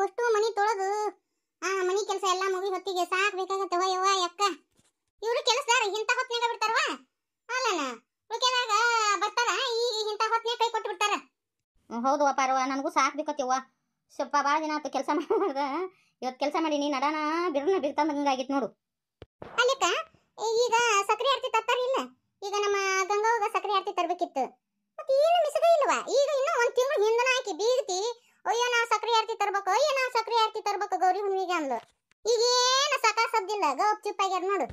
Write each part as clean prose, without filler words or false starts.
ಅಷ್ಟು ಮನಿ ತೊಳೆದು ಮನಿ ಕೆಲಸ ಎಲ್ಲ ಮುಗಿ ಹೊತ್ತಿಗೆ ಸಾಕ್ ಬೇಕಾಗತ್ತವ ಯವ್ವ ಯಕ್ಕ. ಇವ್ರು ಕೆಲಸದಾರ ಇಂಥ ಹೊತ್ನಾಗ ಬಿಡ್ತಾರವ ಅಲ್ಲನ ಉಳಿಕೆದಾಗ ಬರ್ತಾರ ಈಗ ಇಂಥ ಹೊತ್ನಾಗ ಕೈ ಕೊಟ್ಟು ಬಿಡ್ತಾರ. ಹೌದು ಪಾರವ್ವ, ನನಗೂ ಸಾಕ್ ಬೇಕತ್ತವ್ವ. ಸ್ವಲ್ಪ ಭಾಳ ದಿನ ಆಯ್ತು ಕೆಲಸ ಮಾಡ್ದ. ಇವತ್ತು ಕೆಲಸ ಮಾಡೀನಿ, ನಡಾನ ಬಿರ್ನ ಬಿರ್ತಂದಂಗಾಗಿತ್ತು ನೋಡು. ಅಲ್ಲಿಕ್ಕ ಈಗ ಸಕ್ರೆ ಆರತಿ ತರ್ತಾರಿಲ್ಲ, ಈಗ ನಮ್ಮ ಗಂಗಾವಾಗ ಸಕ್ರೆ ಆರತಿ ತರಬೇಕಿತ್ತು. ಮತ್ತೆ ಏನು ಮಿಸಗ ಇಲ್ವಾ? ಈಗ ಇನ್ನೂ ಒಂದು ತಿಂಗಳು ಹಿಂದನ ಹಾಕಿ ಬೀಗ್ತಿ, ಅಯ್ಯೋ ನಾವು ಸಕ್ರೆ ಆರತಿ ತರ್ಬೇಕು, ಅಯ್ಯೋ ನಾವು ಸಕ್ರೆ ಆರತಿ ತರ್ಬೇಕು ಗೌರಿ ಹುಣ್ಣಿಗೆ ಅಂದ್ಲು. ಈಗೇನು ಸಕಾಸದ್ದಿಲ್ಲ, ಗಪ್ ಚಿಪ್ಪಾಗ್ಯಾರ ನೋಡು.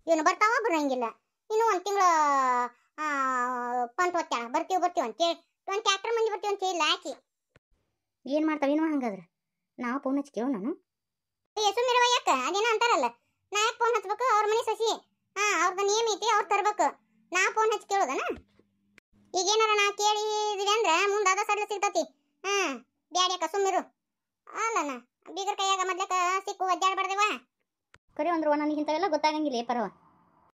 ಇವನು ಬರ್ತಾವ ಬರಂಗಿಲ್ಲ. ಇನ್ನೂ ಒಂದು ತಿಂಗಳು ಪಂಟ್ ಒತ್ತಾಳ, ಬರ್ತೀವಿ ಅಂತೇಳಿ ಒಂದು ಟ್ಯಾಕ್ಟರ್ ಮಂದಿ ಬರ್ತೀವಿ ಅಂತ ಹೇಳಿ ಹಾಕಿ ಏನು ಮಾಡ್ತಾವೇನೋ ಹಂಗಾದ್ರೆ ನಾವು ಫೋನ್ ಹಚ್ಕೇವು ನಾನು. ಸುಮ್ಮಿರವ ಯಾಕ ಅದೇನೋ ಅಂತಾರಲ್ಲ, ನಾ ಯಾಕೆ ಫೋನ್ ಹಚ್ಬೇಕು? ಅವ್ರ ಮನೆ ಸಸಿ ಅವ್ರದ್ದು ನೇಮ್ ಐತಿ, ಅವ್ರು ತರ್ಬೇಕು, ನಾ ಫೋನ್ ಹಚ್ಚಿ ಕೇಳೋದನ? ಈಗೇನಾರ ನಾ ಕೇಳಿದ್ವಿ ಅಂದ್ರೆ ಮುಂದೆ ಅದ ಸಡ್ಲ ಸಿಗ್ತತಿ. ಬ್ಯಾಡ್ಯಾಕ ಸುಮ್ಮಿರು ಅಲ್ಲನ. ಬೀಗರ ಕೈಯಾಗ ಮೊದ್ಲಕ ಸಿಕ್ಕು ಒದ್ದಾಡ್ಬಾರ್ದೇವ. ಕರೆ ಅಂದ್ರವ ನನಗೆ ಇಂಥವೆಲ್ಲ ಗೊತ್ತಾಗಂಗಿಲ್ಲ ಪರವ.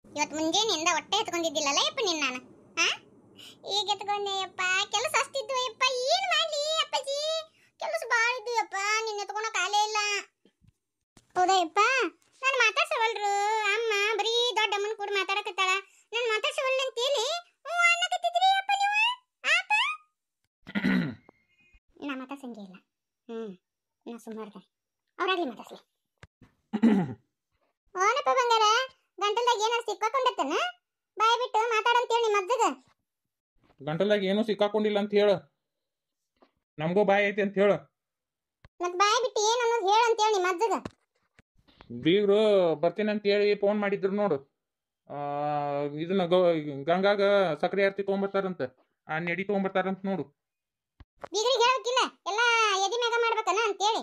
ಇವತ್ತು ಮುಂಜಾನೆಯಿಂದ ಹೊಟ್ಟೆ ಎತ್ಕೊಂಡಿದ್ದಿಲ್ಲಲ್ಲ ಯಪ್ಪ ನಿನ್ನ ನಾನು. ಈಗ ಎತ್ಕೊಂಡೆ ಯಪ್ಪ, ಕೆಲಸ ಅಷ್ಟಿದ್ವು ಯಪ್ಪ, ಏನು ಮಾಡಲಿ ಅಪ್ಪಾಜಿ, ಕೆಲಸ ಭಾಳ ಇದ್ವು ಯಪ್ಪ, ನಿನ್ನ ಎತ್ಕೊಳೋ ಕಾಲೇ ಇಲ್ಲ. ಹೌದಾ ಯಪ್ಪ? ನಾನು ಮಾತಾಡ್ಸವಲ್ರು ಅಮ್ಮ, ಬರೀ ದೊಡ್ಡ ಅಮ್ಮನ ಕೂಡ ಮಾತಾಡಕತ್ತಾಳ, ನಾನು ಮಾತಾಡ್ಸವಲ್ಲ ಅಂತೇಳಿ ಅನ್ನಕತ್ತಿದ್ರಿ ಯಪ್ಪ ನೀವು. ಆಪ ನಾ ಮಾತಾಡ್ಸಂಗೇ ಇಲ್ಲ. ನಾ ಸುಮ್ಮಾರ್ದೆ, ಅವ್ರಾಗ್ಲಿ ಮಾತಾಡ್ಸ್ಲಿ. ಓನಪ್ಪ ಬಂಗಾರ, ಗಂಟಲ್ದಾಗ ಏನಾರು ಸಿಕ್ಕಾಕೊಂಡತ್ತನ? ಬಾಯ್ ಬಿಟ್ಟು ಮಾತಾಡಂತೇಳಿ ನಿಮ್ಮ ಅಜ್ಜಗ. ಗಂಟಲ್ದಾಗ ಏನೂ ಸಿಕ್ಕಾಕೊಂಡಿಲ್ಲ ಅಂತ ಹೇಳ, ನಮಗೂ ಬಾಯ್ ಐತಿ ಅಂತ ಹೇಳ. ಮತ್ತೆ ಬಾಯ್ ಬಿಟ್ಟು ಏನು ಅನ್ನೋದು ಹೇಳು ಅಂತೇಳಿ ನಿಮ್ಮ ಅಜ್ಜಗ. ಬೀಗರು ಬರ್ತೀನಿ ಅಂತ ಹೇಳಿ ಫೋನ್ ಮಾಡಿದ್ರು ನೋಡು. ಇದನ್ನ ಗಂಗಾಗ ಸಕ್ರೆ ಆರತಿ ತೊಗೊಂಬರ್ತಾರಂತ, ಆ ನೆಡಿ ತೊಗೊಂಬರ್ತಾರಂತ ನೋಡು. ಬೀಗರಿಗೆ ಹೇಳಕ್ಕಿಲ್ಲ, ಎಲ್ಲ ಎದಿ ಮ್ಯಾಗ ಮಾಡ್ಬೇಕನ ಅಂತೇಳಿ.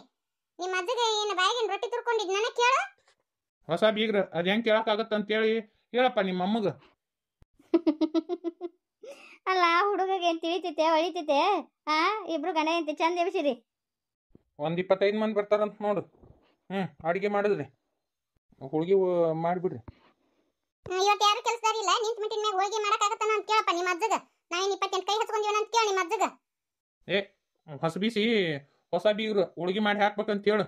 ನಿಮ್ಮ ಅಜ್ಜಗ ಏನು ಬಾಯಿಗೆ ರೊಟ್ಟಿ ತುರ್ಕೊಂಡಿದ್ ನನಗೆ ಕೇಳ. ಹೊಸ ಬೀಗ್ರ ಅದು ಹೆಂಗೆ ಕೇಳಕ್ಕಾಗತ್ತ ಅಂತೇಳಿ ಹೇಳಪ್ಪ ನಿಮ್ಮ ಅಮ್ಮಗ. ಅಲ್ಲ ಹುಡುಗಗೆ ಏನು ತಿಳಿತೈತೆ ಹೊಳಿತೈತೆ? ಇಬ್ರು ಗಂಡ ಎಂತ ಚಂದ ಎಬ್ಸಿರಿ. ಒಂದು 25 ಮಂದಿ ಬರ್ತಾರಂತ ನೋಡು. ಅಡುಗೆ ಮಾಡಿದ್ರಿ, ಹೋಳಿಗೆ ಮಾಡಿಬಿಡ್ರಿ. ಇವತ್ತು ಯಾರು ಕೆಲಸದಾರ ಇಲ್ಲ, ನಿಂತ ಮಿಟ್ಟಿನ ಮ್ಯಾಗ ಹೋಳಿಗೆ ಮಾಡಕ್ಕಾಗತ್ತಾನ ಅಂತ ಕೇಳಪ್ಪ ನಿಮ್ಮ ಅಜ್ಜಗ. ನಾ 28 ಕೈ ಹಚ್ಕೊಂಡಿವನ ಅಂತ ಕೇಳಿ ನಿಮ್ಮ ಅಜ್ಜಗ. ಹೊಸ ಬೀಸಿ ಹೊಸ ಬೀಗ್ರು ಹೋಳಿಗೆ ಮಾಡಿ ಹಾಕ್ಬೇಕಂತ ಹೇಳು.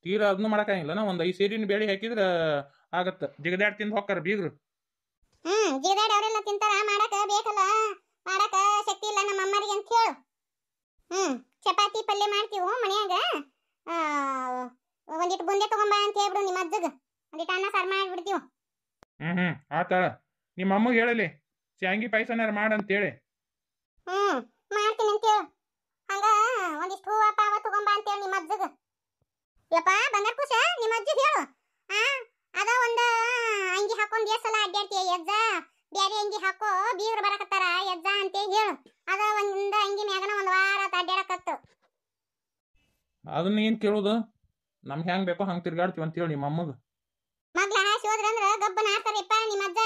ತೀರ ಅದನ್ನು ಮಾಡೋಕ್ಕಾಗಿಲ್ಲ, ಒಂದು 5 ಸೇರಿನ ಬೇಳೆ ಹಾಕಿದ್ರೆ ಆಗತ್ತೆ. ಜಿಗದಾಡ್ ತಿಂದು ಹೋಗ್ತಾರ ಬೀಗ್ರು. ಜಿಗದಾಡಿ ಅವರೆಲ್ಲ ತಿಂತಾರ, ಮಾಡಕ ಬೇಕಲ್ಲ, ಮಾಡಕ ಶಕ್ತಿ ಇಲ್ಲ ನಮ್ಮ ಅಮ್ಮರಿಗೆ ಅಂತ ಹೇಳು. ಚಪಾತಿ ಪಲ್ಯ ಮಾಡ್ತೀವಿ ಮನ್ಯಾಗ, ಒಂದಿಟ್ಟು ಬುಂದೆ ತಗೊಂಬ ಅಂತ ಹೇಳ್ಬಿಡು ನಿಮ್ಮ ಅಜ್ಜಗ. ಒಂದಿಟ್ಟು ಅನ್ನ ಸಾರು ಮಾಡಿಬಿಡ್ತೀವಿ. ಆತಾಳ. ನಿಮ್ಮ ಅಮ್ಮಗೆ ಹೇಳಲಿ ಶಾಂಗಿ ಪಾಯಸನಾರ ಮಾಡಂತೇಳಿ. ಮಾಡ್ತೀನಿ ಅಂತ ಹೇಳು. ಹಂಗ ಒಂದಿಷ್ಟು ಹೂವ ಪಾವ ತಗೊಂಬ ಅಂತೇಳಿ ನಿಮ್ಮ ಅಜ್ಜಗ. ಯಪ್ಪ ಬಂಗಾರ ಕುಶ, ನಿಮ್ಮ ಅಜ್ಜಿಗೆ ಹೇಳು. ಅದ ಒಂದು ಅಂಗಿ ಹಾಕೊಂಡ್ ಎಷ್ಟೆಲ್ಲ ಅಡ್ಡಾಡ್ತೀಯ ಯಜ್ಜ, ಬ್ಯಾರೆ ಅಂಗಿ ಹಾಕೋ, ಬೀಗ್ರು ಬರಕತ್ತಾರ ಯಜ್ಜ ಅಂತೇಳಿ ಹೇಳು. ಅದ ಒಂದು ಅಂಗಿ ಮ್ಯಾಗನ ಒಂದು ವಾರ ಅಡ್ಡಾಡಕತ್ತು. ಅದನ್ನ ಏನು ಕೇಳೋದು? ನಮ್ಗೆ ಹೆಂಗೆ ಬೇಕೋ ಹಂಗೆ ತಿರ್ಗಾಡ್ತೀವಿ ಅಂತೇಳಿ ನಿಮ್ಮ ಅಮ್ಮಗ. ಮಗ್ಲ ಹಾಸಿ ಹೋದ್ರಂದ್ರ ಗಬ್ಬನ ಆಡ್ತಾರಪ್ಪ ನಿಮ್ಮ ಅಜ್ಜ.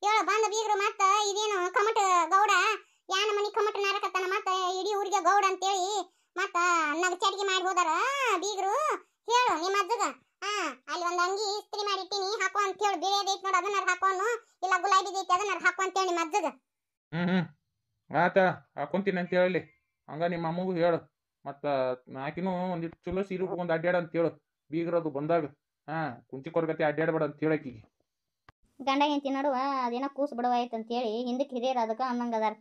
ಹೇಳು ಬಂದ ಬೀಗ್ರು ಮತ್ತ ಇದೇನು ಕಮಟ ಗೌಡ, ಯಾನ ಮನಿ ಕಮಟ ನಾರಕತ್ತಾನ, ಮತ್ತ ಇಡೀ ಊರಿಗೆ ಗೌಡ ಅಂತೇಳಿ ಮತ್ತ ನಗಚಾಟಿಗೆ ಮಾಡಿ ಹೋದಾರ ಬೀಗ್ರು. ಹೇಳು ನಿಮ್ಮ ಅಜ್ಜಗ. ಅಲ್ಲಿ ಒಂದು ಅಂಗಿ ಇಸ್ತ್ರಿ ಮಾಡಿ ಇಟ್ಟಿನಿ, ಹಾಕೋ ಅಂತ ಹೇಳು. ಬೇರೆದೈತಿ ನೋಡು, ಅದನ್ನ ಹಾಕೋನು, ಇಲ್ಲ ಗುಲಾಬಿದೈತಿ ಅದನ್ನ ಹಾಕೋ ಅಂತೇಳಿ ನಿಮ್ಮ ಅಜ್ಜಗ. ಆತ ಹಾಕೊಂತೀನಿ ಅಂತ ಹೇಳಿ ಹಂಗ ನಿಮ್ಮ ಅಮ್ಮಗೂ ಹೇಳು. ಮತ್ತು ಆಕಿನೂ ಒಂದಿಟ್ಟು ಚಲೋ ಸೀರೆ ಉಟ್ಕೊಂಡು ಅಡ್ಡಾಡ ಅಂತ ಹೇಳು ಬೀಗ್ರದು ಬಂದಾಗ. ಕುಂಚಿ ಕೊರಗತಿ ಅಡ್ಡಾಡ್ಬೇಡ ಅಂತ ಹೇಳಕ್ಕೀಗ. ಗಂಡ ಹೆಂಡತಿ ನಡುವ ಅದೇನೋ ಕೂಸು ಬಿಡವ ಆಯ್ತು ಅಂತೇಳಿ ಹಿಂದಕ್ಕೆ ಹಿರಿಯರು ಅದಕ್ಕೆ ಅನ್ನಂಗದಾರ.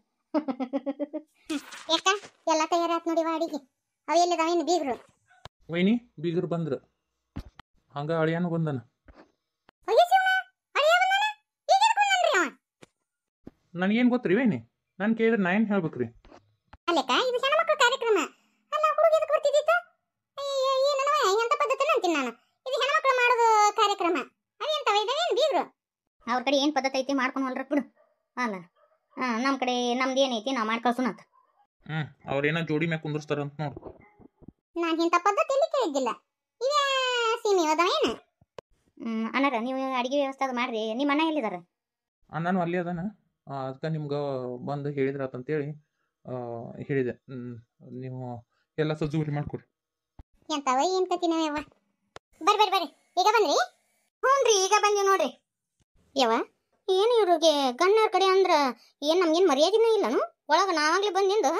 ಯಾಕ ಎಲ್ಲ ತಯಾರಾತ್ ನೋಡಿ ಅಡಿಗೆ. ಅವು ಎಲ್ಲಿದಾವೇನು ಬೀಗ್ರು? ವೈನಿ ಬೀಗರು ಬಂದ್ರು, ಹಂಗ ಅಳಿಯಾನು ಬಂದನ. ನನಗೇನು ಗೊತ್ತ್ರಿ ವೈನಿ? ನಾನು ಕೇಳಿದ್ರೆ ನಾ ಏನು ಹೇಳ್ಬೇಕ್ರಿ? ಅಲ್ಲಕ್ಕ ಇದು ಹೆಣ್ಮಕ್ಳ ಕಾರ್ಯಕ್ರಮ ಅಲ್ಲ, ಹುಡುಗಿ ಎದಕ್ಕೆ ಬರ್ತಿದ್ದಿತ್ತ? ಏನವ ಎಂತ ಪದ್ಧತಿ ಅಂತೀನಿ ನಾನು. ಇದು ಹೆಣ್ಮಕ್ಳು ಮಾಡೋದು ಕಾರ್ಯಕ್ರಮ, ಅವೆಂತವ ಇದಾವೇನು ಬೀಗ್ರು? ಅವ್ರ ಕಡೆ ಏನು ಪದ್ಧತಿ ಐತಿ ಮಾಡ್ಕೊಂಡು ಹೊಲ್ರ ಬಿಡು. ಅಲ್ಲ ನಮ್ಮ ಕಡೆ ನಮ್ದು ಏನೈತಿ ನಾವು ಮಾಡಿ ಕಳ್ಸೋಣಂತ. ಅವ್ರೇನೋ ಜೋಡಿ ಮ್ಯಾಗ ಕುಂದಿರ್ಸ್ತಾರಂತ ನೋಡು. ನಾನು ಇಂಥ ಪದ್ಧತಿಯಲ್ಲಿ ಕೇಳಿದ್ದಿಲ್ಲ. ಇವೇ ಸೀಮೆ ಅದಾವೇನು? ಅಣ್ಣಾರ ನೀವು ಅಡಿಗೆ ವ್ಯವಸ್ಥೆ ಅದು ಮಾಡ್ರಿ. ನಿಮ್ಮ ಅಣ್ಣ ಎಲ್ಲಿದಾರ? ಅಣ್ಣನೂ ಅಲ್ಲಿ ಅದಾನ, ಅದಕ್ಕೆ ನಿಮ್ಗೆ ಬಂದು ಹೇಳಿದ್ರಾತಂತೇಳಿ ಹೇಳಿದೆ. ನೀವು ಎಲ್ಲ ಸಜ್ಜುಗುರಿ ಮಾಡ್ಕೊಡ್ರಿ. ಎಂತವ ಏನು ಕತಿನ ಯವ್ವ. ಬರ್ರಿ ಈಗ ಬಂದ್ರಿ? ಹ್ಞೂ ಈಗ ಬಂದ್ವಿ ನೋಡ್ರಿ. ಯವ್ವ ಏನು ಇವ್ರಿಗೆ ಗಣ್ಣವ್ರ ಕಡೆ ಅಂದ್ರೆ ಏನು ನಮ್ಗೇನು ಮರ್ಯಾದಿನೇ ಇಲ್ಲನು? ಒಳಗೆ ನಾವಾಗ್ಲೇ ಬಂದಿಂದು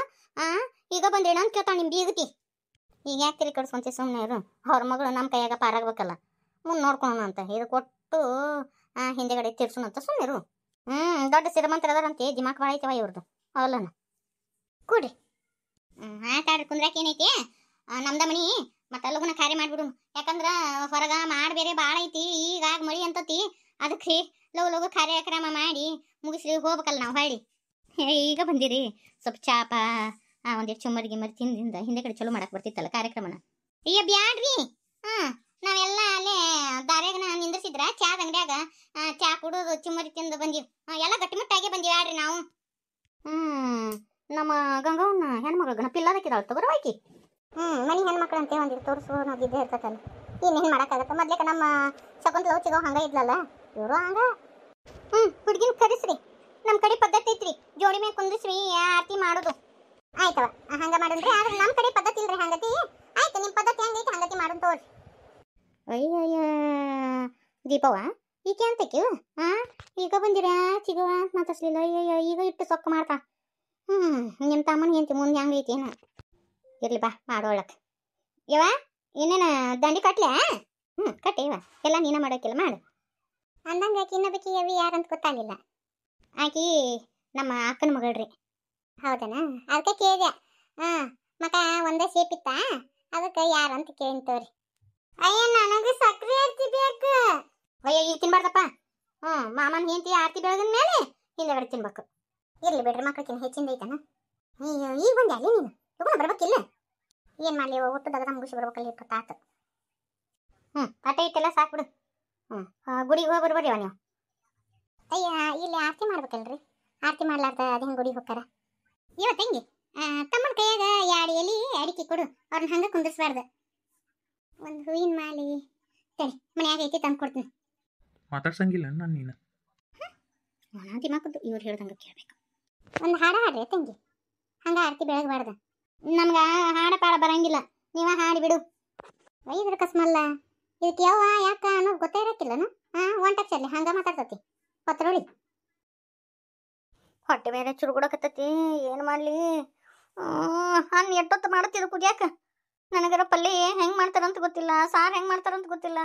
ಈಗ ಬಂದ್ರೇಣ ಅಂತ ಕೇಳ್ತಾಳೆ ನಿಮ್ಮ ಬೀಗತಿ. ಈಗ ಯಾಕೆ ತಿಳಿ ಕಡ್ಸ್ಕೊಂತಿ ಸುಮ್ಮನೆ ಇರು. ಅವ್ರ ಮಗಳು ನಮ್ಮ ಕೈಯಾಗ ಪಾರಾಗ್ಬೇಕಲ್ಲ, ಮುಂದೆ ನೋಡ್ಕೊಳೋಣ ಅಂತ ಇದು ಕೊಟ್ಟು ಹಿಂದೆಗಡೆ ತಿರ್ಸೋಣ ಅಂತ ಸುಮ್ಮನೆ ಇರು. ದೊಡ್ಡ ಶ್ರೀಮಂತರ ಅದಾರಂತೆ, ದಿಮಾಕ್ ಭಾಳ ಐತವ ಇವ್ರದ್ದು. ಅವಲ್ಲನ ಕೂಡ್ರಿ. ಆಟಾಡ್ರಿ ಕುಂದ್ರಾಕ ಏನೈತಿ, ನಮ್ದ ಮನಿ ಮತ್ತೆ ಲಗುನ ಕಾರ್ಯ ಮಾಡ್ಬಿಡು. ಯಾಕಂದ್ರ ಹೊರಗ ಮಾಡಿ ಬೇರೆ ಭಾಳ ಐತಿ, ಈಗಾಗ ಮಳಿ ಅಂತತಿ. ಅದಕ್ಕೆ ಲಗು ಕಾರ್ಯಕ್ರಮ ಮಾಡಿ ಮುಗಿಸ್ರಿ ಹೋಗ್ಬೇಕಲ್ಲ ನಾವು ಹೊಳ್ಳಿ. ಈಗ ಬಂದಿರಿ ಸ್ವಲ್ಪ ಚಾಪ ಒಂದಿಟ್ಟು ಚುಮ್ಮರಿ ಗಿಮ್ಮರಿ ತಿಂದಿಂದ ಹಿಂದೆ ಕಡೆ ಚಲೋ ಮಾಡಕ್ ಬರ್ತಿತ್ತಲ್ಲ ಕಾರ್ಯಕ್ರಮನ. ಅಯ್ಯ ಬ್ಯಾಡ್ರಿ, ನಾವೆಲ್ಲ ಅಲ್ಲೇ ದಾರ್ಯಾಗನ ನಿಂದ್ರಿಸಿದ್ರ ಚಾದ ಅಂಗಡ್ಯಾಗ ಚಾ ಕುಡಿದು ಚುಮ್ಮರಿ ತಿಂದು ಬಂದಿವಿ. ಎಲ್ಲ ಗಟ್ಟಿಮುಟ್ಟಾಗೆ ಬಂದಿವಿ ಆಡ್ರಿ ನಾವು. ನಮ್ಮ ಗಂಗವ್ನ ಹೆಣ್ಮಗಳು ಗಣಪಿಲ್ಲದಕ್ಕಿದಾಳ ತಗೋರವಾಕಿ. ಮನೆ ಹೆಣ್ಮಕ್ಳು ಅಂತ ಒಂದಿಟ್ಟು ತೋರಿಸು ನಾವಿದ್ದೇ ಇರ್ತದಲ್ಲ. ಇನ್ನೇನು ಮಾಡೋಕ್ಕಾಗತ್ತ, ಮೊದ್ಲೇಕ ನಮ್ಮ ಶಕುಂತಲ ಚಿಗೋ ಹಂಗ ಇದ್ಲಲ್ಲ, ಇವರು ಹಂಗ. ಹುಡುಗಿನ ಕರೆಸ್ರಿ, ನಮ್ಮ ಕಡೆ ಪದ್ಧತಿ ಐತ್ರಿ, ಜೋಡಿ ಮೇಲೆ ಕುಂದಿಸ್ರಿ ಆರತಿ ಮಾಡೋದು. ಆಯ್ತವ ಹಂಗ ಮಾಡೋದ್ರಿ. ಆದ್ರೆ ನಮ್ಮ ಕಡೆ ಪದ್ಧತಿ ಇಲ್ರಿ ಹಂಗತಿ. ಆಯ್ತು, ನಿಮ್ಮ ಪದ್ಧತಿ ಹೆಂಗೈತಿ ಹಂಗತಿ ಮಾಡೋದು ತೋರಿ. ಅಯ್ಯಯ್ಯ ದೀಪವ್ವ ಈಕೆ ಅಂತಕ್ಕೆ ಈಗ ಬಂದಿರಾ ಚಿಗವ ಅಂತ ಮಾತಾಡ್ಸ್ಲಿಲ್ಲ. ಅಯ್ಯಯ್ಯ ಈಗ ಇಟ್ಟು ಸೊಕ್ಕ ಮಾಡ್ತಾ. ನಿಮ್ಮ ತಮ್ಮನ ಹೆಂತಿ ಮುಂದೆ ಹೆಂಗೈತಿ ಏನ ಇರ್ಲಿ ಬಾ ಮಾಡೋಳಕ್. ಯವ ಏನೇನ ದಂಡಿ ಕಟ್ಲೆ? ಕಟ್ಟೆ ಇವ ಎಲ್ಲ ನೀನ ಮಾಡೋಕಿಲ್ಲ ಮಾಡು ಅಂದಂಗ. ಆಕಿ ಇನ್ನೊಬ್ಬಕಿ ಅವಿ ಯಾರಂತ ಗೊತ್ತಾಗಲಿಲ್ಲ. ಆಕಿ ನಮ್ಮ ಅಕ್ಕನ ಮಗಳ್ರಿ. ಹೌದನ? ಅದಕ್ಕೆ ಕೇಳಿದೆ. ಮಕ ಒಂದೇ ಶೇಪ್ ಇತ್ತ, ಅದಕ್ಕೆ ಯಾರಂತ ಕೇಳಿತವ್ರಿ. ಅಯ್ಯ ನನಗೆ ಸಕ್ರೆ ಆರ್ತಿ ಬೇಕು. ಅಯ್ಯ ಈಗ ತಿನ್ಬಾರ್ದಪ್ಪ. ಮಾಮನ ಹೆಂಡತಿ ಆರ್ತಿ ಬೆಳಗಿನ ಮೇಲೆ ಹಿಂದೆಗಡೆ ತಿನ್ಬೇಕು. ಇರ್ಲಿ ಬಿಡ್ರಿ, ಮಕ್ಕಳಿಗಿನ ಹೆಚ್ಚಿಂದ ಐತನ. ಅಯ್ಯೋ ಈಗ ಬಂದೆ ಅಲ್ಲಿ ನೀನು ತಗೊಂಡು ಬರ್ಬೇಕಿಲ್ಲ. ಏನು ಮಾಡಲಿ, ಒಟ್ಟು ದಗದ ಮುಗಿಸಿ ಬರ್ಬೇಕಲ್ಲಿ ಇಪ್ಪತ್ತಾತು. ಆಟ ಐತೆಲ್ಲ ಸಾಕ್ಬಿಡು. ಗುಡಿಗೆ ಹೋಗಿ ಬರ್ಬರ್ರಿ ಅವ ನೀವು. ಅಯ್ಯ ಇಲ್ಲಿ ಆರತಿ ಮಾಡ್ಬೇಕಲ್ರಿ, ಆರತಿ ಮಾಡ್ಲಾರ್ದ ಅದು ಹೆಂಗೆ ಗುಡಿಗೆ ಹೋಗ್ತಾರ? ಇವತ್ತು ಹೆಂಗೆ ತಮ್ಮನ ಕೈಯಾಗ 2 ಎಲೆ ಅಡಿಕೆ ಕೊಡು, ಅವ್ರನ್ನ ಹಂಗೆ ಕುಂದಿಸ್ಬಾರ್ದು. ಒಂದು ಹೂವಿನ ಮಾಲಿ ಸರಿ ಮನ್ಯಾಗ ಐತಿ ತಂದು ಕೊಡ್ತೀನಿ. ಮಾತಾಡ್ಸಂಗಿಲ್ಲ ನಾನು ನೀನು. ದಿಮಾಕದ್ದು ಇವ್ರು ಹೇಳ್ದಂಗೆ ಕೇಳಬೇಕು. ಒಂದು ಹಾಡ ಹಾಡ್ರಿ ತಂಗಿ, ಹಂಗೆ ಆರತಿ ಬೆಳಗಬಾರ್ದು. ನಮ್ಗೆ ಹಾಡ ಪಾಡ ಬರಂಗಿಲ್ಲ, ನೀವ ಹಾಡಿ ಬಿಡು. ಇದ್ರ ಕಸ್ಮಲ್ಲ ಇದಕ್ಕೆ ಯಾವ ಯಾಕ ಅನ್ನೋದು ಗೊತ್ತೇ ಇರಕ್ಕಿಲ್ಲನು. ಒಂಟಕ್ಷರ್ಲಿ ಹಂಗ ಮಾತಾಡ್ತತಿ ಪತ್ರೊಳಿ. ಹೊಟ್ಟೆ ಬೇರೆ ಚುರುಗುಡಕತ್ತತಿ, ಏನು ಮಾಡಲಿ? ಹಣ್ಣು ಎಷ್ಟೊತ್ತು ಮಾಡತ್ತಿದ್ದು ಕುದಿಯಾಕ. ನನಗರ ಪಲ್ಯ ಹೆಂಗೆ ಮಾಡ್ತಾರಂತ ಗೊತ್ತಿಲ್ಲ, ಸಾರು ಹೆಂಗೆ ಮಾಡ್ತಾರಂತ ಗೊತ್ತಿಲ್ಲ.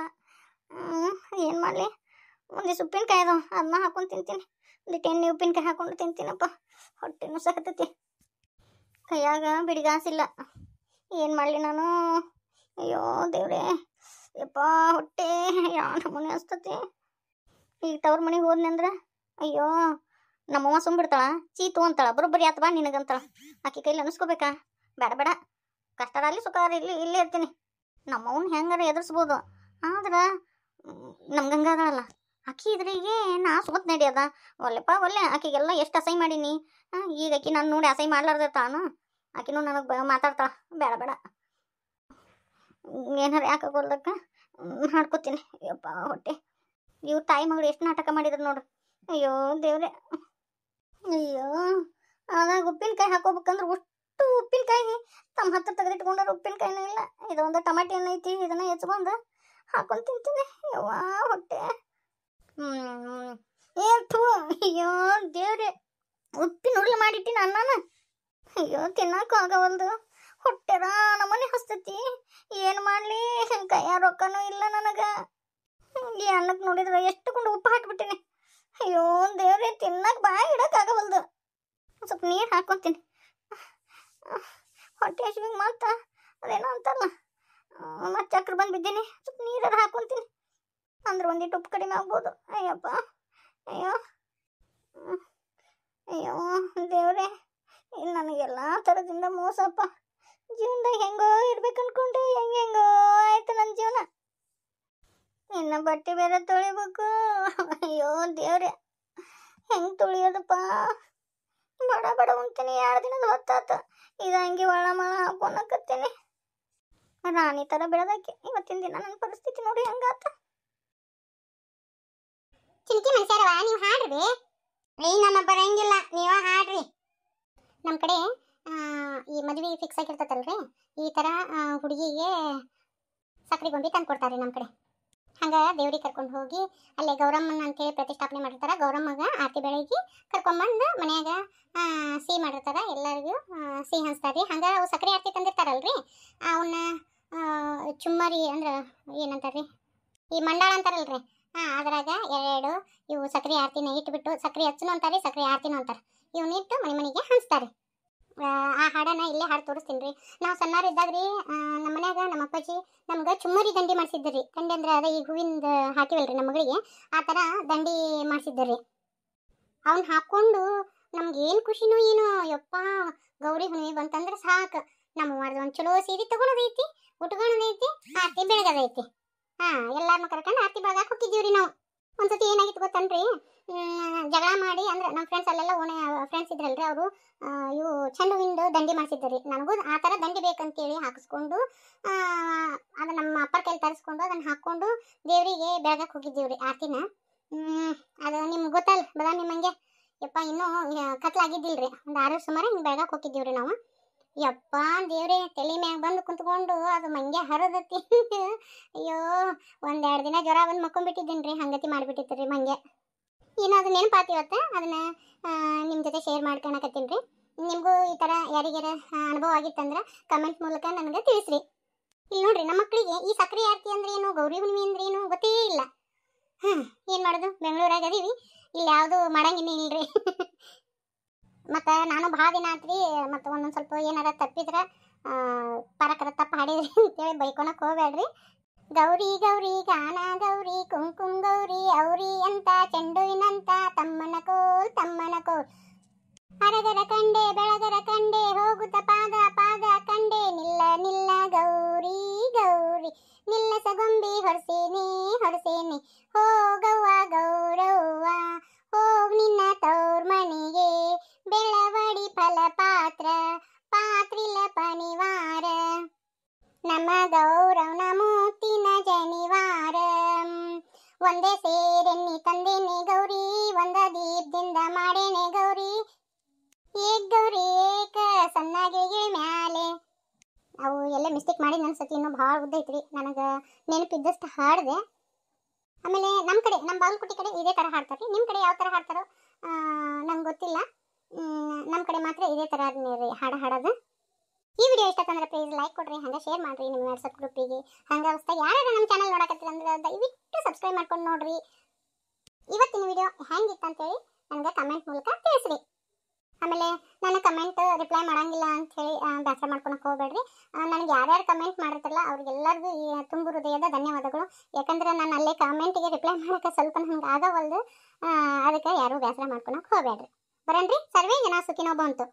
ಏನು ಮಾಡಲಿ? ಒಂದಿಷ್ಟು ಉಪ್ಪಿನಕಾಯಿ ಅದಾವ, ಅದನ್ನ ಹಾಕೊಂಡು ತಿಂತೀನಿ. ಒಂದಿಟ್ಟು ಎಣ್ಣೆ ಉಪ್ಪಿನಕಾಯಿ ಹಾಕೊಂಡು ತಿಂತೀನಪ್ಪ. ಹೊಟ್ಟೆನೂ ಸಕತ್ತೈತಿ, ಕೈಯಾಗ ಬಿಡಿಗಾಸಿಲ್ಲ. ಏನು ಮಾಡಲಿ ನಾನು? ಅಯ್ಯೋ ದೇವ್ರೆ ಯಪ್ಪ, ಹೊಟ್ಟೆ ಯಾವ ನಮೂನೆ ಅನಿಸ್ತತಿ. ಈಗ ತವ್ರ ಮನೆಗೆ ಹೋದ್ನಿ ಅಂದ್ರೆ ಅಯ್ಯೋ ನಮ್ಮವ್ವ ಸುಮ್ಬಿಡ್ತಾಳ, ಚೀತು ಅಂತಾಳ, ಬರೋಬ್ಬರಿ ಆತ ಬಾ ನಿನಗಂತಾಳ. ಆಕೆ ಕೈಲಿ ಅನಿಸ್ಕೋಬೇಕಾ? ಬೇಡ ಬೇಡ, ಕಷ್ಟಡಲ್ಲಿ ಸುಖ ಇಲ್ಲೇ ಇರ್ತೀನಿ. ನಮ್ಮವ್ನ ಹೆಂಗಾರ ಎದುರಿಸ್ಬೋದು, ಆದ್ರೆ ನಮ್ಮ ಗಂಗಾ ಅದಳಲ್ಲ ಆಕಿ ಇದ್ರಿಗೆ ನಾ ಸೋತ್ ನಡಿಯದ. ಒಲ್ಲೆಪ್ಪ ಒಲ್ಲೆ, ಆಕಿಗೆಲ್ಲ ಎಷ್ಟು ಅಸಹ್ಯ ಮಾಡೀನಿ. ಈಗ ಆಕಿ ನಾನು ನೋಡಿ ಅಸಹ್ಯ ಮಾಡ್ಲಾರ್ದಿರ್ತಾನು, ಆಕಿನೂ ನನಗೆ ಮಾತಾಡ್ತಾಳ. ಬೇಡ ಬೇಡ, ಏನಾರ ಯಾಕಾಗೋಲ್ದಕ್ಕ ಮಾಡ್ಕೋತೀನಿ. ಯಪ್ಪ ಹೊಟ್ಟೆ, ಇವ್ರ ತಾಯಿ ಮಗಳು ಎಷ್ಟು ನಾಟಕ ಮಾಡಿದ್ರು ನೋಡು. ಅಯ್ಯೋ ದೇವ್ರೆ, ಅಯ್ಯೋ ಅದಾಗ ಉಪ್ಪಿನಕಾಯಿ ಹಾಕೋಬೇಕಂದ್ರೆ ಅಷ್ಟು ಉಪ್ಪಿನಕಾಯಿ ತಮ್ಮ ಹತ್ರ ತೆಗೆದಿಟ್ಕೊಂಡ್ರೆ ಉಪ್ಪಿನಕಾಯಿನೂ ಇಲ್ಲ. ಇದೊಂದು ಟಮಾಟಿ ಹಣ್ಣು ಐತಿ, ಇದನ್ನ ಹೆಚ್ಕೊಂಡು ಹಾಕೊಂಡು ತಿಂತೀನಿ. ಯವ್ವ ಹೊಟ್ಟೆ ಏಟು. ಅಯ್ಯೋ ದೇವ್ರೆ, ಉಪ್ಪಿನ ಉರುಳು ಮಾಡಿಟ್ಟಿನ ಅನ್ನನ. ಅಯ್ಯೋ ತಿನ್ನೋಕೆ ಆಗವಲ್ದು, ಹೊಟ್ಟೆರ ನಮ್ಮನೆ ಹಸ್ತತಿ. ಏನು ಮಾಡಲಿ? ಕೈಯ ರೊಕ್ಕನೂ ಇಲ್ಲ ನನಗೆ. ಈ ಅನ್ನಕ್ಕೆ ನೋಡಿದ್ರೆ ಎಷ್ಟು ಕೊಂಡು ಉಪ್ಪು ಹಾಕಿಬಿಟ್ಟಿನಿ. ಅಯ್ಯೋ ದೇವ್ರೆ, ತಿನ್ನಕ್ಕೆ ಬಾಯಿ ಇಡೋಕ್ಕಾಗವಲ್ದು. ಸ್ವಲ್ಪ ನೀರು ಹಾಕ್ಕೊತೀನಿ. ಹೊಟ್ಟೆ ಹಸಿವಿಗೆ ಮಾತ್ರ ಅದೇನೋ ಅಂತಲ್ಲ, ಮತ್ತೆ ಚಕ್ರ ಬಂದು ಬಿದ್ದೀನಿ. ಸ್ವಲ್ಪ ನೀರಾರ ಹಾಕ್ಕೊತೀನಿ ಅಂದ್ರೆ ಒಂದಿಟ್ಟು ಉಪ್ಪು ಕಡಿಮೆ ಆಗ್ಬೋದು. ಅಯ್ಯಪ್ಪ, ಅಯ್ಯೋ ಅಯ್ಯೋ ದೇವ್ರೆ, ನನಗೆಲ್ಲ ಥರದಿಂದ ಮೋಸಪ್ಪ. ಜೀವನದಾಗ ಹೆಂಗೋ ಇರ್ಬೇಕು ಅನ್ಕೊಂಡೆ, ಹೆಂಗೆಂಗೋ ಆಯ್ತು ನನ್ನ ಜೀವನ. ಇನ್ನು ಬಟ್ಟೆ ಬೇರೆ ತೊಳಿಬೇಕು. ಅಯ್ಯೋ ದೇವ್ರೆ, ಹೆಂಗೆ ತೊಳಿಯೋದಪ್ಪ? ಬಡ ಬಡ ಉಂತೀನಿ. 2 ದಿನದ ಹೊತ್ತಾತ, ಇದು ಹಂಗೆ ಒಳ ಮಳ ಹಾಕೊಳಕತ್ತೀನಿ. ರಾಣಿ ಥರ ಬೆಳೆದಕ್ಕೆ ಇವತ್ತಿನ ದಿನ ನನ್ನ ಪರಿಸ್ಥಿತಿ ನೋಡಿ ಹೆಂಗಾತ. ಚಿಂಕಿ ಮನುಷ್ಯರವ, ನೀವು ಹಾಡ್ರಿ. ನಮ್ಮ ಬರಂಗಿಲ್ಲ, ನೀವ ಹಾಡ್ರಿ. ನಮ್ಮ ಕಡೆ ಈ ಮದುವೆ ಫಿಕ್ಸ್ ಆಗಿರ್ತತಲ್ರಿ, ಈ ಥರ ಹುಡುಗಿಗೆ ಸಕ್ರೆ ಗೊಂಬಿ ತಂದು ಕೊಡ್ತಾರೆ ನಮ್ಮ ಕಡೆ. ಹಂಗೆ ದೇವ್ರಿಗೆ ಕರ್ಕೊಂಡು ಹೋಗಿ ಅಲ್ಲೇ ಗೌರಮ್ಮನ ಅಂತೇಳಿ ಪ್ರತಿಷ್ಠಾಪನೆ ಮಾಡಿರ್ತಾರೆ. ಗೌರಮ್ಮಗೆ ಆರತಿ ಬೆಳಗ್ಗೆ ಕರ್ಕೊಂಬಂದು ಮನ್ಯಾಗ ಸಿಹಿ ಮಾಡಿರ್ತಾರೆ. ಎಲ್ಲರಿಗೂ ಸಿಹಿ ಹಂಚ್ತಾರೆ. ಹಂಗೆ ಅವು ಸಕ್ಕರೆ ಆರತಿ ತಂದಿರ್ತಾರಲ್ರಿ, ಅವನ್ನ ಚುಮ್ಮರಿ ಅಂದ್ರೆ ಏನಂತಾರೆ ಈ ಮಂಡಾಳ ಅಂತಾರಲ್ರಿ, ಅದ್ರಾಗ 2 ಇವು ಸಕ್ಕರೆ ಆರತಿನ ಇಟ್ಬಿಟ್ಟು, ಸಕ್ಕರೆ ಹಚ್ಚನು ಅಂತಾರೆ, ಸಕ್ಕರೆ ಆರತಿನೂ ಅಂತಾರೆ, ಇವನ್ನಿಟ್ಟು ಮನೆ ಮನೆಗೆ ಹಂಚ್ತಾರೆ. ಆ ಹಾಡನ್ನ ಇಲ್ಲೇ ಹಾಡು ತೋರಿಸ್ತೀನಿ ರೀ. ನಾವು ಸಣ್ಣವ್ರು ಇದ್ದಾಗ್ರಿ ನಮ್ಮ ಮನ್ಯಾಗ ನಮ್ಮ ಅಪ್ಪಾಜಿ ನಮ್ಗೆ ಚುಮ್ಮರಿ ದಂಡಿ ಮಾಡಿಸಿದ್ರಿ. ದಂಡಿ ಅಂದ್ರೆ ಅದ ಈಗ ಹೂವಿಂದ ಹಾಕಿವಲ್ರಿ ನಮ್ಮ ಮಗಳಿಗೆ, ಆ ಥರ ದಂಡಿ ಮಾಡಿಸಿದ್ರಿ. ಅವ್ನ ಹಾಕ್ಕೊಂಡು ನಮ್ಗೆ ಏನು ಖುಷಿನೂ ಏನೋ, ಯಪ್ಪ ಗೌರಿ ಹುಣ್ಣಿಮೆ ಬಂತಂದ್ರೆ ಸಾಕು ನಮ್ಮ ಮಾಡ್ದು ಒಂದು ಚಲೋ ಸೀರೆ ತಗೊಳೋದೈತಿ, ಉಟ್ಕೊಳ್ಳೋದೈತಿ, ಆರತಿ ಬೆಳಗದೈತಿ. ಎಲ್ಲಾರನ್ನೂ ಕರ್ಕೊಂಡು ಆರತಿ ಬೆಳಗಾಕ ಹೋಗಿದ್ದೀವ್ರಿ ನಾವು. ಒಂದ್ಸತಿ ಏನಾಗಿತ್ತು ಗೊತ್ತನ್ರಿ, ಜಗಳ ಮಾಡಿ ಅಂದ್ರೆ ನಮ್ಮ ಫ್ರೆಂಡ್ಸ್ ಅಲ್ಲೆಲ್ಲ ಓಣೆ ಫ್ರೆಂಡ್ಸ್ ಇದ್ರಲ್ರಿ, ಅವರು ಇವು ಚೆಂಡು ಹೂವಿಂದು ದಂಡಿ ಮಾಡಿಸಿದ್ರಿ. ನನಗೂ ಆ ಥರ ದಂಡಿ ಬೇಕಂತೇಳಿ ಹಾಕಿಸ್ಕೊಂಡು ಅದು ನಮ್ಮ ಅಪ್ಪರ ಕೈಲಿ ತರಿಸ್ಕೊಂಡು ಅದನ್ನು ಹಾಕ್ಕೊಂಡು ದೇವರಿಗೆ ಬೆಳಗಕ್ಕೆ ಹೋಗಿದ್ದೀವ್ರಿ ಆರತಿನ. ಅದು ನಿಮ್ಗೆ ಗೊತ್ತಲ್ಲ ಬದ ನಿಮ್ಮಂಗೆ, ಯಪ್ಪ ಇನ್ನೂ ಕತ್ಲಾಗಿದ್ದಿಲ್ರಿ, ಒಂದು 6 ಸುಮಾರು ಹಿಂಗೆ ಬೆಳಗಕ್ಕೆ ಹೋಗಿದ್ದೀವ್ರಿ ನಾವು. ಯಪ್ಪ ದೇವ್ರೆ ತಲೆ ಮ್ಯಾಗ ಬಂದು ಕುಂತ್ಕೊಂಡು ಅದು ಮಂಗೆ ಹರಿದತಿ. ಅಯ್ಯೋ 1-2 ದಿನ ಜ್ವರ ಬಂದು ಮಕ್ಕೊಂಡ್ಬಿಟ್ಟಿದ್ದೀನಿ ರೀ, ಹಂಗತಿ ಮಾಡಿಬಿಟ್ಟಿತ್ತು ರೀ ಮಂಗೆ. ಏನೋ ಅದು ನೆನಪಾತಿವತ್ತ, ಅದನ್ನ ನಿಮ್ಮ ಜೊತೆ ಶೇರ್ ಮಾಡ್ಕೊಳಕತ್ತೀನಿ ರೀ. ನಿಮಗೂ ಈ ಥರ ಯಾರಿಗಾರ ಅನುಭವ ಆಗಿತ್ತಂದ್ರೆ ಕಮೆಂಟ್ ಮೂಲಕ ನನಗೆ ತಿಳಿಸ್ರಿ. ಇಲ್ಲಿ ನೋಡ್ರಿ, ನಮ್ಮ ಮಕ್ಕಳಿಗೆ ಈ ಸಕ್ಕರೆ ಆರತಿ ಅಂದ್ರೆ ಏನು, ಗೌರಿ ಹುಣ್ಣಿಮೆ ಅಂದ್ರೆ ಏನು ಗೊತ್ತೇ ಇಲ್ಲ. ಏನು ಮಾಡೋದು, ಬೆಂಗಳೂರಾಗ ಅದೀವಿ, ಇಲ್ಲಿ ಯಾವುದು ಮಾಡಂಗಿನೇ ಇಲ್ರಿ. ಮತ್ತು ನಾನು ಭಾಳ ದಿನ ಆತ್ರಿ, ಮತ್ತು ಒಂದೊಂದು ಸ್ವಲ್ಪ ಏನಾರ ತಪ್ಪಿದ್ರೆ ಪರಕರ ತಪ್ಪು ಹಾಡಿದ್ರಿ ಅಂತೇಳಿ ಬೈಕೊಳಕ್ಕೆ ಹೋಗ್ಬೇಡ್ರಿ. ಗೌರಿ ಗೌರಿ ಗಾನ ಗೌರಿ ಕುಂಕುಮ ಗೌರಿ ಔರಿ ಅಂತ ಚೆಂಡುವಿನಂತ ತಮ್ಮನ ಕೋಲ್ ಹರಗರ ಕಂಡೆ ಬೆಳಗರ ಕಂಡೆ ಹೋಗುತ್ತ ಪಾದ ಪಾದ ಕಂಡೆ ನಿಲ್ಲ ನಿಲ್ಲ ಗೌರಿ ಗೌರಿ ನಿಲ್ಲಸ ಗೊಂಬಿ ಹೊರಸೇನೆ ಹೋಗವ್ವ ಗೌರವ್ವ ಹೋಗ್ ನಿನ್ನ ತೌರ್ ಮನೆಗೆ ಬೆಳವಡಿ ಫಲ ಪಾತ್ರಿಲ ಪನಿವಾರ ನಮ್ಮ ಗೌರವನ ಮೂತಿನ ಜನಿವಾರ ಒಂದೇ ಸೇರೆನ್ನಿ ತಂದೇನೆ ಗೌರಿ ಒಂದ ದೀಪದಿಂದ ಮಾಡೇನೆ ಗೌರಿ ಗೌರಿ ಏಕ ಸಣ್ಣಗೆ ಮ್ಯಾಲೆ. ಅವು ಎಲ್ಲ ಮಿಸ್ಟೇಕ್ ಮಾಡಿ ಅನ್ಸತಿ, ಇನ್ನೂ ಭಾಳ ಉದ್ದೈತ್ರಿ, ನನಗೆ ನೆನಪಿದ್ದಷ್ಟು ಹಾಡಿದೆ. ಆಮೇಲೆ ನಮ್ಮ ಕಡೆ ನಮ್ಮ ಬಾಗಲಕೋಟೆ ಕಡೆ ಇದೇ ಥರ ಹಾಡ್ತಾರೆ. ನಿಮ್ಮ ಕಡೆ ಯಾವ ಥರ ಹಾಡ್ತಾರೋ ನಂಗೆ ಗೊತ್ತಿಲ್ಲ. ನಮ್ಮ ಕಡೆ ಮಾತ್ರ ಇದೇ ಥರ ರೀ ಹಾಡೋದು. ಈ ವಿಡಿಯೋ ಇಷ್ಟ ಅಂದ್ರೆ ಪ್ಲೀಸ್ ಲೈಕ್ ಕೊಡ್ರಿ, ಹಂಗೆ ಶೇರ್ ಮಾಡಿರಿ ನಿಮ್ಮ ವಾಟ್ಸಪ್ ಗ್ರೂಪಿಗೆ. ಹಂಗೆ ಹೊಸ್ದಾಗಿ ಯಾರು ನಮ್ಮ ಚಾನಲ್ ನೋಡಕತ್ತೀರ ಅಂದ್ರೆ ದಯವಿಟ್ಟು ಸಬ್ಸ್ಕ್ರೈಬ್ ಮಾಡ್ಕೊಂಡು ನೋಡ್ರಿ. ಇವತ್ತಿನ ವಿಡಿಯೋ ಹೆಂಗಿತ್ತು ಅಂತೇಳಿ ನನಗೆ ಕಮೆಂಟ್ ಮೂಲಕ ತಿಳಿಸ್ರಿ. ಆಮೇಲೆ ನಾನು ಕಮೆಂಟ್ ರಿಪ್ಲೈ ಮಾಡೋಂಗಿಲ್ಲ ಅಂಥೇಳಿ ಬೇಸರ ಮಾಡ್ಕೊಳಕ್ಕೆ ಹೋಗ್ಬೇಡ್ರಿ. ನನಗೆ ಯಾರ್ಯಾರು ಕಮೆಂಟ್ ಮಾಡಿರ್ತಾರಲ್ಲ ಅವ್ರಿಗೆಲ್ಲರಿಗೂ ತುಂಬು ಹೃದಯದ ಧನ್ಯವಾದಗಳು. ಯಾಕಂದ್ರೆ ನಾನು ಅಲ್ಲೇ ಕಮೆಂಟಿಗೆ ರಿಪ್ಲೈ ಮಾಡೋಕ್ಕೆ ಸ್ವಲ್ಪ ನನಗೆ ಆಗವಲ್ದು, ಅದಕ್ಕೆ ಯಾರೂ ಬೇಸರ ಮಾಡ್ಕೊಳಕ್ಕೆ ಹೋಗ್ಬೇಡ್ರಿ. ಬರನ್ರಿ, ಸರ್ವೇ ಜನ ಸುಖಿನೋ ಭವಂತು.